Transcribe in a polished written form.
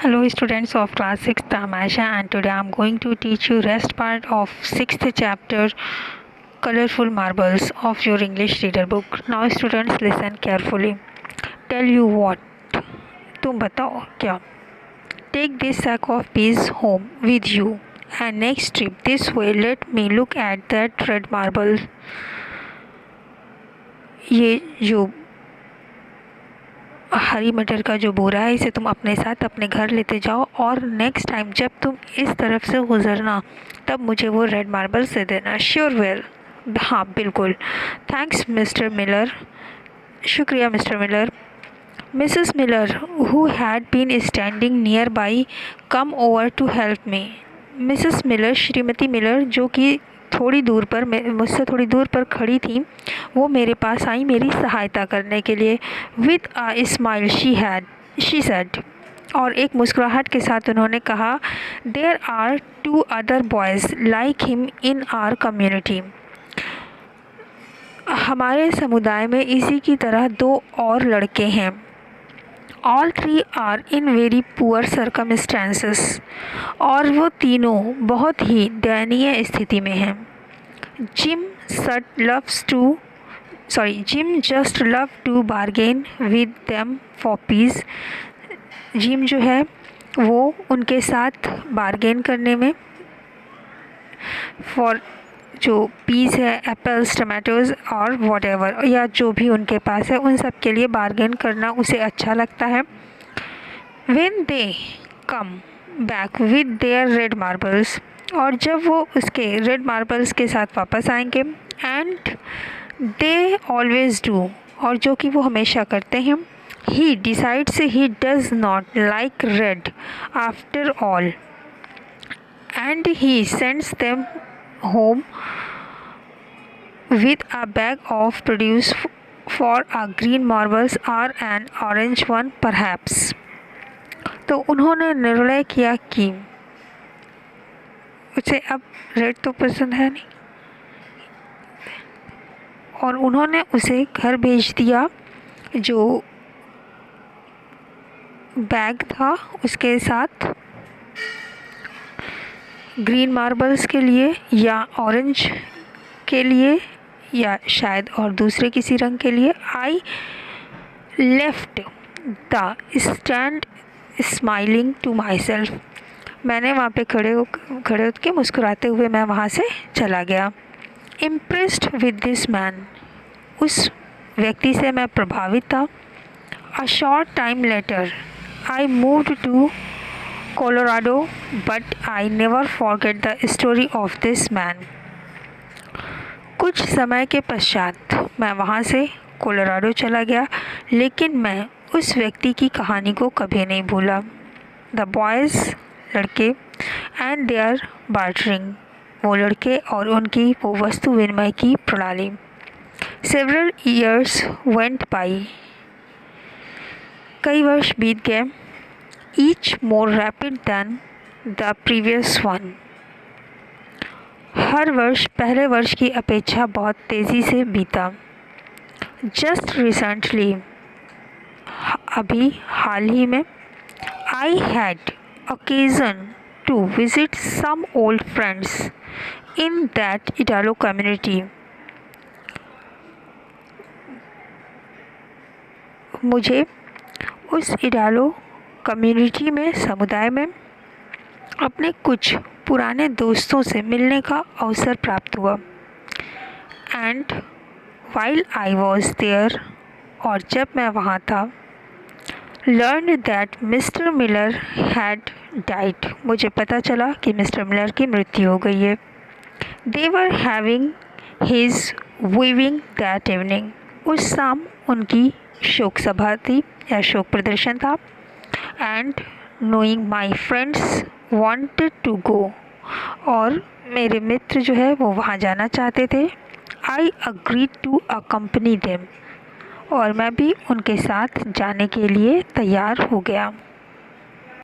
Hello students of class 6th, I'm Aisha and today I'm going to teach you rest part of 6th chapter Colorful Marbles of your English reader book. Now students listen carefully. Tell you what? तुम बताओ क्या? Take this sack of peas home with you and next trip this way let me look at that red marble. ये जो हरी मटर का जो बोरा है इसे तुम अपने साथ अपने घर लेते जाओ और नेक्स्ट टाइम जब तुम इस तरफ से गुजरना तब मुझे वो रेड मार्बल से देना। श्योर वेल, हाँ बिल्कुल। थैंक्स मिस्टर मिलर, शुक्रिया Mr Miller. Mrs Miller who had been standing nearby come over to help me. Mrs Miller, श्रीमती मिलर जो कि मुझसे थोड़ी दूर पर खड़ी थी, वो मेरे पास आई मेरी सहायता करने के लिए। With a smile she said, और एक मुस्कुराहट के साथ उन्होंने कहा, there are 2 other boys like him in our community. हमारे समुदाय में इसी की तरह 2 और लड़के हैं। All 3 are in very poor circumstances, और वो तीनों बहुत ही दयनीय स्थिति में हैं। Jim just love to bargain with them for peas. Jim जो है वो उनके साथ बार्गेन करने में, फॉर जो पीस है, एप्पल्स, टमाटोज़ और वॉटेवर, या जो भी उनके पास है उन सब के लिए बार्गेन करना उसे अच्छा लगता है। When they come back with their red marbles, और जब वो उसके रेड मार्बल्स के साथ वापस आएंगे, एंड दे ऑलवेज डू, और जो कि वो हमेशा करते हैं, he decides he does not like red after all and he sends them home with a bag of produce for a green marbles or an orange one perhaps। तो उन्होंने निर्णय किया कि उसे अब रेड तो पसंद है नहीं, और उन्होंने उसे घर भेज दिया। जो बैग था उसके साथ ग्रीन मार्बल्स के लिए या ऑरेंज के लिए या शायद और दूसरे किसी रंग के लिए। I left the stand smiling to myself, मैंने वहाँ पे खड़े होकर मुस्कुराते हुए मैं वहाँ से चला गया। इम्प्रेस्ड विद दिस मैन, उस व्यक्ति से मैं प्रभावित था। A short time later I moved to Colorado but I never forget the story of this man. कुछ समय के पश्चात मैं वहाँ से कोलोराडो चला गया, लेकिन मैं उस व्यक्ति की कहानी को कभी नहीं भूला। द बॉयज़, लड़के, एंड देयर बार्टरिंग, वो लड़के और उनकी वो वस्तु विनिमय की प्रणाली। सेवरल ईयर्स वेंट बाई, कई वर्ष बीत गए। Each more rapid than the previous one, हर वर्ष पहले वर्ष की अपेक्षा बहुत तेज़ी से बीता। जस्ट रिसेंटली, अभी हाल ही में। I had occasion to visit some old friends in that Idaho community, मुझे उस इटालो कम्युनिटी में, समुदाय में, अपने कुछ पुराने दोस्तों से मिलने का अवसर प्राप्त हुआ। And while I was there, और जब मैं वहाँ था, learn that Mr Miller had died, मुझे पता चला कि मिस्टर मिलर की मृत्यु हो गई है। They were having his weaving that evening, उस शाम उनकी शोक सभा थी या शोक प्रदर्शन था। And knowing my friends wanted to go, और मेरे मित्र जो है वो वहाँ जाना चाहते थे। I agreed to accompany them, और मैं भी उनके साथ जाने के लिए तैयार हो गया।